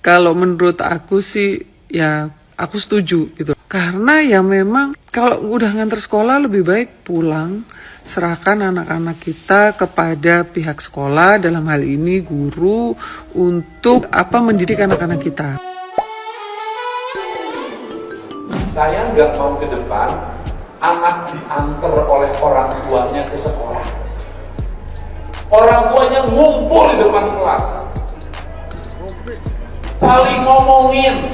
Kalau menurut aku sih ya aku setuju gitu. Karena ya memang kalau udah nganter sekolah lebih baik pulang, serahkan anak-anak kita kepada pihak sekolah, dalam hal ini guru, untuk mendidik anak-anak kita. Saya nggak mau ke depan anak diantar oleh orang tuanya ke sekolah. Orang tuanya ngumpul di depan kelas, saling ngomongin,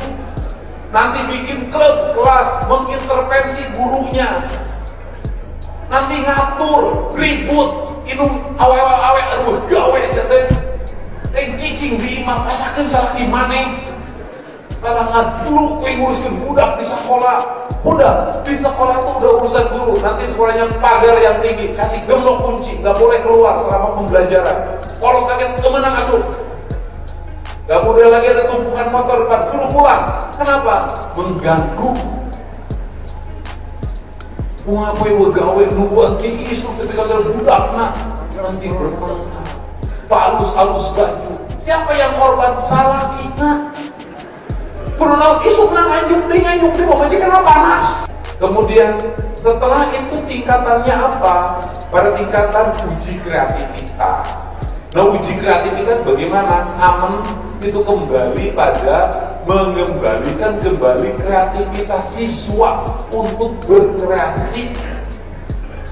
nanti bikin klub kelas, mengintervensi gurunya, nanti ngatur, ribut, inum awe-awe, aduh gawe sih, cicing di imam, pasakan salah gimana? Kalangan dulu nguruskan budak di sekolah. Udah, di sekolah itu udah urusan guru. Nanti sekolahnya pagar yang tinggi, kasih gembok kunci, gak boleh keluar selama pembelajaran. Kalau kalian kemana masuk? Gak boleh lagi ada tumpukan motor depan, suruh pulang. Kenapa? Mengganggu. Mengapai wegawe nubuan tinggi isu ketika saya budak nanti berpengaruh. Halus baju. Siapa yang korban? Salah kita. Berulang isu kena nganyuk deh memajikan panas. Kemudian setelah itu tingkatannya apa? Pada tingkatan uji kreativitas. Nah, uji kreativitas bagaimana? Samen itu kembali pada mengembalikan kembali kreativitas siswa untuk berkreasi.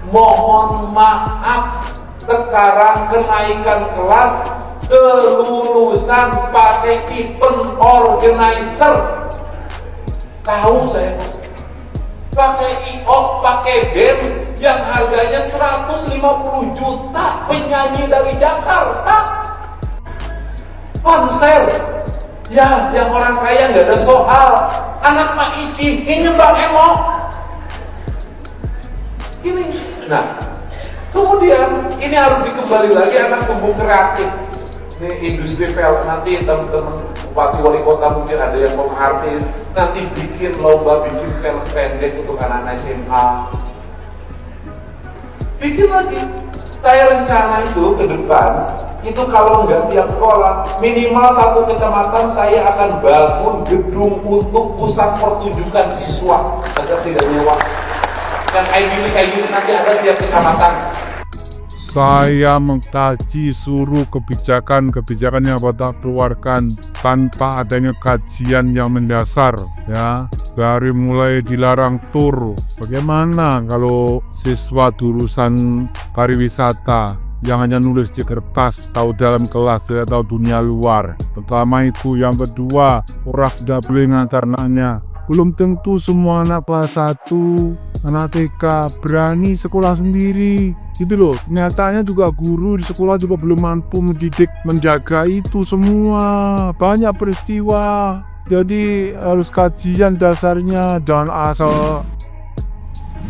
Mohon maaf, sekarang kenaikan kelas kelulusan pakai event organizer. Tahu saya pakai IO, pakai band yang harganya 150 juta, penyanyi dari Jakarta, konser ya yang orang kaya nggak ada soal, anak Mak Ici ini Mbak Emo ini. Nah, kemudian ini harus dikembali lagi anak tumbuh kreatif. Ini industri film, nanti teman-teman bupati wali kota mungkin ada yang mengerti, nanti bikin lomba bikin film pendek untuk anak-anak SMA. Bikin lagi. Saya rencana itu ke depan, itu kalau nggak tiap sekolah, minimal satu kecamatan saya akan bangun gedung untuk pusat pertunjukan siswa agar tidak nyewa. Dan kayak gini nanti ada setiap kecamatan. Saya mengkaji seluruh kebijakan yang Bapak keluarkan tanpa adanya kajian yang mendasar, ya. Dari mulai dilarang tur, bagaimana kalau siswa jurusan pariwisata yang hanya nulis di kertas, tahu dalam kelas, ya, tahu dunia luar. Pertama itu. Yang kedua, orang tidak boleh ngantar anaknya. Belum tentu semua anak kelas 1, anak TK berani sekolah sendiri. Gitu loh, nyatanya juga guru di sekolah juga belum mampu mendidik, menjaga itu semua. Banyak peristiwa. Jadi harus kajian dasarnya, jangan asal.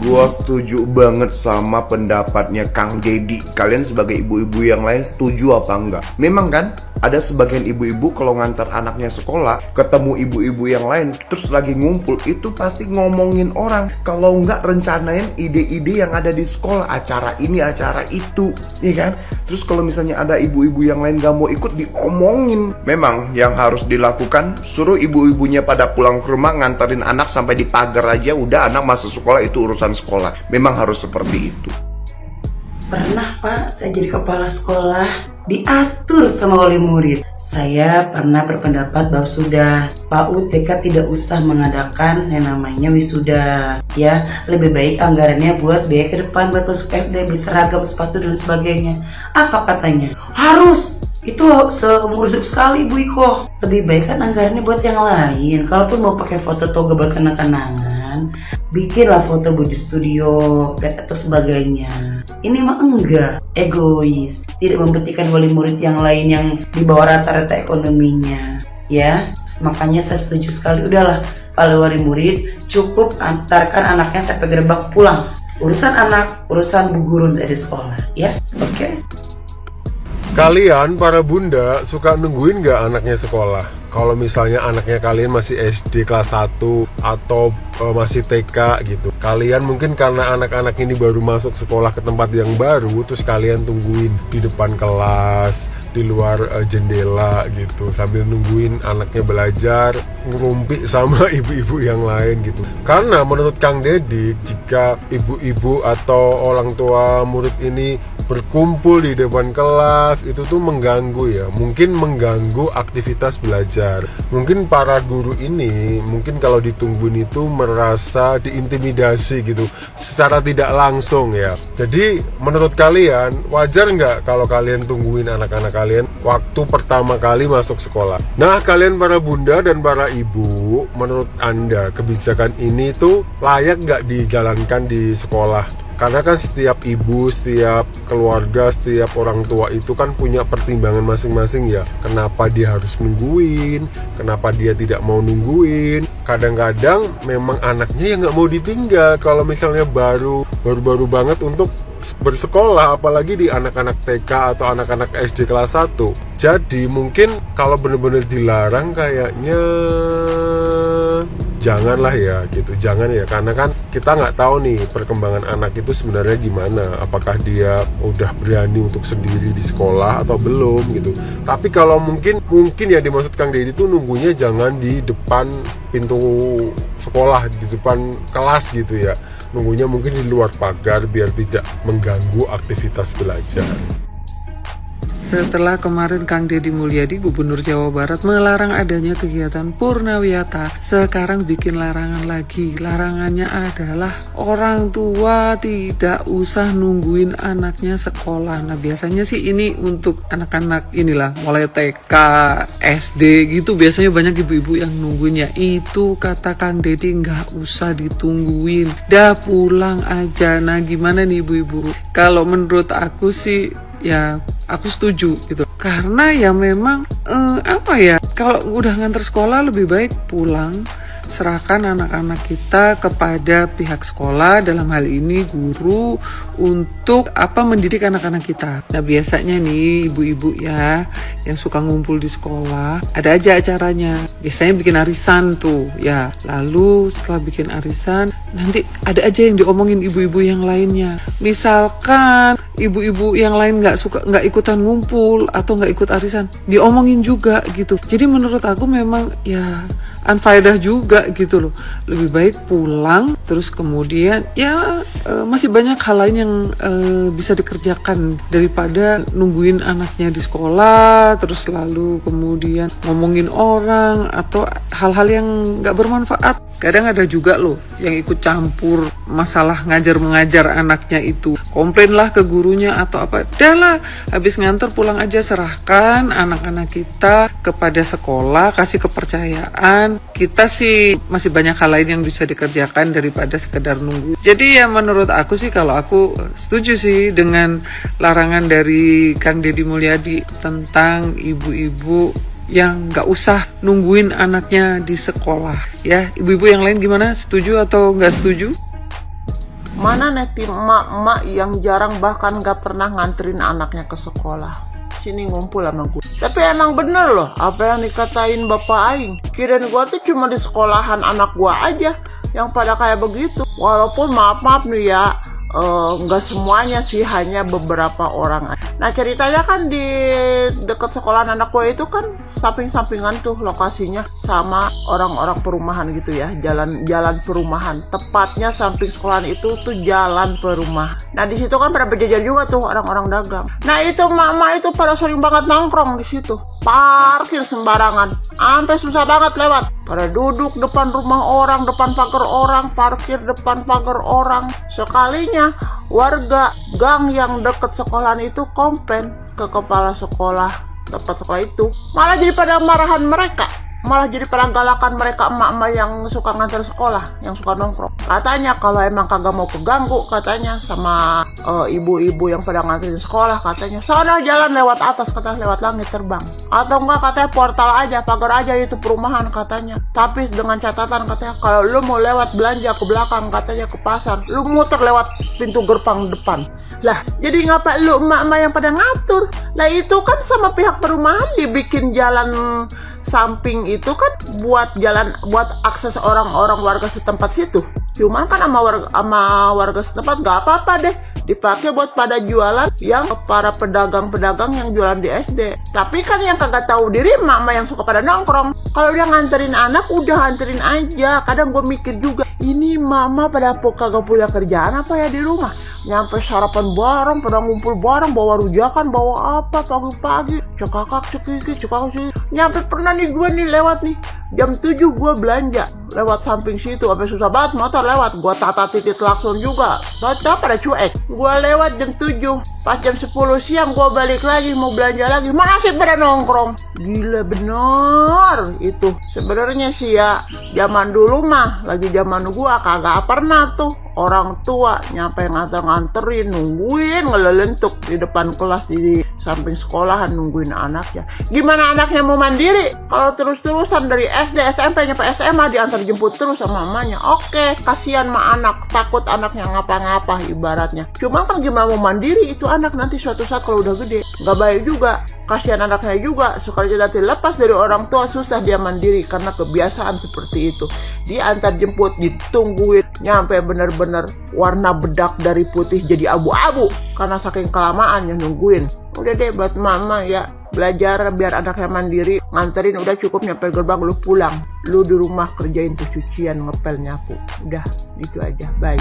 Gua setuju banget sama pendapatnya Kang Dedi. Kalian sebagai ibu-ibu yang lain setuju apa enggak? Memang kan ada sebagian ibu-ibu kalau ngantar anaknya sekolah, ketemu ibu-ibu yang lain terus lagi ngumpul, itu pasti ngomongin orang. Kalau enggak rencanain ide-ide yang ada di sekolah, acara ini, acara itu, iya kan? Terus kalau misalnya ada ibu-ibu yang lain gak mau ikut, diomongin. Memang yang harus dilakukan, suruh ibu-ibunya pada pulang ke rumah, nganterin anak sampai di pagar aja, udah anak masuk sekolah, itu urusan sekolah. Memang harus seperti itu. Pernah Pak, saya jadi kepala sekolah diatur sama wali murid. Saya pernah berpendapat bahwa sudah PAUD TK tidak usah mengadakan yang namanya wisuda, ya. Lebih baik anggarannya buat biaya ke depan, buat masuk SD, beli seragam, sepatu dan sebagainya. Apa katanya? Harus. Itu seumur hidup sekali Bu Iko. Lebih baik kan anggarannya buat yang lain. Kalaupun mau pakai foto toga buat kenang-kenangan, bikinlah foto di studio atau sebagainya. Ini mah enggak, egois, tidak memperhatikan wali murid yang lain yang di bawah rata-rata ekonominya, ya. Makanya saya setuju sekali, udahlah, kalau wali murid cukup antarkan anaknya sampai gerbang pulang. Urusan anak, urusan bu guru dari sekolah, ya. Oke. Kalian para bunda suka nungguin gak anaknya sekolah? Kalau misalnya anaknya kalian masih SD kelas 1 atau masih TK gitu, kalian mungkin karena anak-anak ini baru masuk sekolah ke tempat yang baru, terus kalian tungguin di depan kelas, di luar jendela gitu sambil nungguin anaknya belajar, ngerumpi sama ibu-ibu yang lain gitu. Karena menurut Kang Dedi, jika ibu-ibu atau orang tua murid ini berkumpul di depan kelas, itu tuh mengganggu ya, mungkin mengganggu aktivitas belajar. Mungkin para guru ini, mungkin kalau ditungguin itu merasa diintimidasi gitu, secara tidak langsung ya. Jadi menurut kalian, wajar nggak kalau kalian tungguin anak-anak kalian waktu pertama kali masuk sekolah? Nah, kalian para bunda dan para ibu, menurut Anda kebijakan ini tuh layak nggak dijalankan di sekolah? Karena kan setiap ibu, setiap keluarga, setiap orang tua itu kan punya pertimbangan masing-masing ya. Kenapa dia harus nungguin, kenapa dia tidak mau nungguin. Kadang-kadang memang anaknya yang nggak mau ditinggal kalau misalnya baru banget untuk bersekolah, apalagi di anak-anak TK atau anak-anak SD kelas 1. Jadi mungkin kalau benar-benar dilarang kayaknya janganlah ya gitu, jangan ya, karena kan kita nggak tahu nih perkembangan anak itu sebenarnya gimana, apakah dia udah berani untuk sendiri di sekolah atau belum gitu. Tapi kalau mungkin yang dimaksud Kang Dedi itu nunggunya jangan di depan pintu sekolah, di depan kelas gitu ya, nunggunya mungkin di luar pagar biar tidak mengganggu aktivitas belajar. Setelah kemarin Kang Deddy Mulyadi, Gubernur Jawa Barat, melarang adanya kegiatan Purnawiyata, sekarang bikin larangan lagi. Larangannya adalah orang tua tidak usah nungguin anaknya sekolah. Nah, biasanya sih ini untuk anak-anak inilah, mulai TK, SD gitu, biasanya banyak ibu-ibu yang nungguinnya. Itu kata Kang Deddy, nggak usah ditungguin, dah pulang aja. Nah, gimana nih ibu-ibu? Kalau menurut aku sih, ya aku setuju gitu, karena ya memang kalau udah nganter sekolah lebih baik pulang, serahkan anak-anak kita kepada pihak sekolah, dalam hal ini guru, untuk mendidik anak-anak kita. Nah, biasanya nih ibu-ibu ya yang suka ngumpul di sekolah, ada aja acaranya, biasanya bikin arisan tuh ya. Lalu setelah bikin arisan, nanti ada aja yang diomongin ibu-ibu yang lainnya. Misalkan ibu-ibu yang lain nggak ikutan ngumpul atau nggak ikut arisan, diomongin juga gitu. Jadi menurut aku memang ya unfaedah juga gitu loh. Lebih baik pulang, terus kemudian masih banyak hal lain yang bisa dikerjakan daripada nungguin anaknya di sekolah, terus lalu kemudian ngomongin orang atau hal-hal yang nggak bermanfaat. Kadang ada juga loh yang ikut campur masalah ngajar-mengajar anaknya itu, komplainlah ke gurunya atau apa. Udahlah, habis nganter pulang aja, serahkan anak-anak kita kepada sekolah, kasih kepercayaan. Kita sih masih banyak hal lain yang bisa dikerjakan daripada sekedar nunggu. Jadi ya menurut aku sih, kalau aku setuju sih dengan larangan dari Kang Deddy Mulyadi tentang ibu-ibu yang nggak usah nungguin anaknya di sekolah. Ya, ibu-ibu yang lain gimana? Setuju atau nggak setuju? Mana neti emak-emak yang jarang bahkan nggak pernah nganterin anaknya ke sekolah. Sini ngumpul sama gue. Tapi emang bener loh apa yang dikatain bapak aing. Kirain gue tuh cuma di sekolahan anak gue aja yang pada kayak begitu. Walaupun maaf nih ya, nggak semuanya sih, hanya beberapa orang. Nah, ceritanya kan di dekat sekolahan anak gue itu kan samping-sampingan tuh lokasinya sama orang-orang perumahan gitu ya, jalan perumahan. Tepatnya samping sekolahan itu tuh jalan perumahan. Nah, di situ kan pada berjajar juga tuh orang-orang dagang. Nah, itu mama itu pada sering banget nongkrong di situ. Parkir sembarangan, sampai susah banget lewat. Pada duduk depan rumah orang, depan pagar orang, parkir depan pagar orang. Sekalinya warga gang yang deket sekolahan itu komplain ke kepala sekolah tempat sekolah itu, malah jadi pada marahan mereka, malah jadi pada galakan mereka emak-emak yang suka ngantar sekolah, yang suka nongkrong. Katanya kalau emang kagak mau keganggu, katanya sama ibu-ibu yang pada nganterin sekolah, katanya sana jalan lewat atas, katanya lewat langit terbang, atau enggak katanya portal aja, pagar aja itu perumahan katanya. Tapi dengan catatan katanya kalau lu mau lewat belanja ke belakang, katanya ke pasar, lu muter lewat pintu gerbang depan. Lah, jadi ngapa lu emak-emak yang pada ngatur? Lah, itu kan sama pihak perumahan dibikin jalan samping itu kan buat akses orang-orang warga setempat situ. Cuman kan sama warga setempat nggak apa-apa deh, dipakai buat pada jualan yang para pedagang-pedagang yang jualan di SD. Tapi kan yang kagak tahu diri mama yang suka pada nongkrong. Kalau dia nganterin anak, udah anterin aja. Kadang gue mikir juga, ini mama pada kagak punya kerjaan apa ya di rumah? Nyampe sarapan bareng, pada ngumpul bareng, bawa rujakan, bawa apa pagi-pagi, cekakak cekikik. Nyampe pernah nih gue nih lewat nih jam 7 gue belanja lewat samping situ, sampai susah banget motor lewat, gue tata titik klakson juga, tetap pada cuek. Gue lewat jam 7, pas jam 10 siang gue balik lagi mau belanja lagi, masih pada nongkrong. Gila bener itu. Sebenarnya sih ya, zaman dulu mah lagi zaman gue kagak pernah tuh orang tua nyampe nganterin, nungguin ngelelentuk di depan kelas di samping sekolahan nungguin anaknya. Gimana anaknya mau mandiri kalau terus-terusan dari SD, SMP, nyampe SMA diantar jemput terus sama mamanya? Oke, kasihan mah anak, takut anaknya ngapa-ngapa ibaratnya. Cuma kan gimana mau mandiri itu anak nanti suatu saat kalau udah gede, nggak baik juga. Kasihan anaknya juga, sekali nanti lepas dari orang tua susah dia mandiri karena kebiasaan seperti itu. Dia antar jemput, ditungguin, nyampe bener-bener warna bedak dari putih jadi abu-abu karena saking kelamaan yang nungguin. Udah deh buat mama ya, belajar biar anaknya mandiri, nganterin udah cukup, nyampe gerbang lu pulang, lu di rumah kerjain tuh cucian, ngepel, nyapu, udah gitu aja, bye.